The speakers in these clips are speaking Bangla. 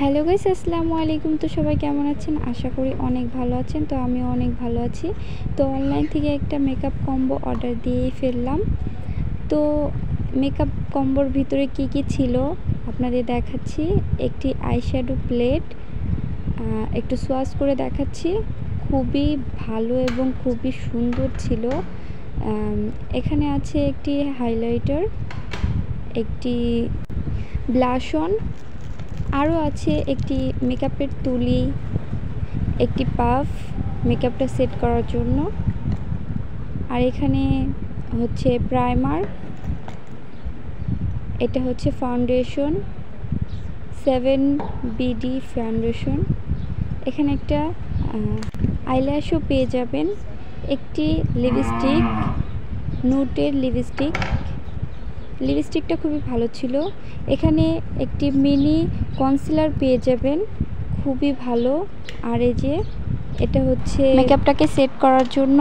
হ্যালো গাইস, আসসালামু আলাইকুম। তো সবাই কেমন আছেন? আশা করি অনেক ভালো আছেন। তো আমিও অনেক ভালো আছি। তো অনলাইন থেকে একটা মেকআপ কম্বো অর্ডার দিয়েই ফেললাম। তো মেকআপ কম্বোর ভিতরে কি কি ছিল আপনাদের দেখাচ্ছি। একটি আইশ্যাডো প্লেট, একটু সোয়াচ করে দেখাচ্ছি। খুবই ভালো এবং খুবই সুন্দর ছিল। এখানে আছে একটি হাইলাইটার, একটি ব্লাশ অন, আরও আছে একটি মেকআপের তুলি, একটি পাফ মেকআপটা সেট করার জন্য। আর এখানে হচ্ছে প্রাইমার, এটা হচ্ছে ফাউন্ডেশন 7BD ফাউন্ডেশন। এখানে একটা আইল্যাশও পেয়ে যাবেন, একটি লিপস্টিক, নুটের লিপস্টিকটা খুবই ভালো ছিল। এখানে একটি মিনি কনসিলার পেয়ে যাবেন, খুবই ভালো। আর এই যে এটা হচ্ছে মেকআপটাকে সেট করার জন্য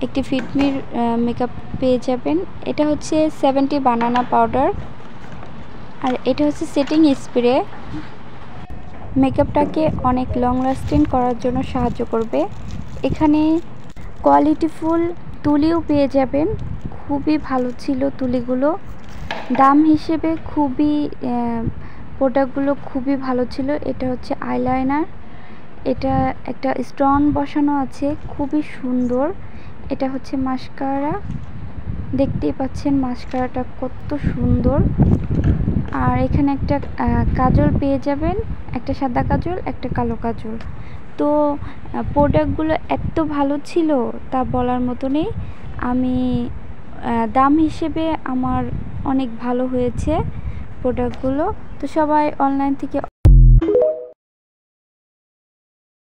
একটি ফিটমির মেকআপ পেয়ে যাবেন। এটা হচ্ছে 70 বানানা পাউডার। আর এটা হচ্ছে সেটিং স্প্রে, মেকআপটাকে অনেক লং লাস্টিং করার জন্য সাহায্য করবে। এখানে কোয়ালিটিফুল তুলিও পেয়ে যাবেন, খুবই ভালো ছিল তুলিগুলো। দাম হিসেবে খুবই প্রোডাক্টগুলো খুবই ভালো ছিল। এটা হচ্ছে আইলাইনার, এটা একটা স্টোন বসানো আছে, খুবই সুন্দর। এটা হচ্ছে মাস্কারা, দেখতেই পাচ্ছেন মাস্কারাটা কত সুন্দর। আর এখানে একটা কাজল পেয়ে যাবেন, একটা সাদা কাজল, একটা কালো কাজল। তো প্রোডাক্টগুলো এত ভালো ছিল তা বলার মতো নেই। আমি দাম হিসেবে আমার অনেক ভালো হয়েছে প্রোডাক্টগুলো। তো সবাই অনলাইন থেকে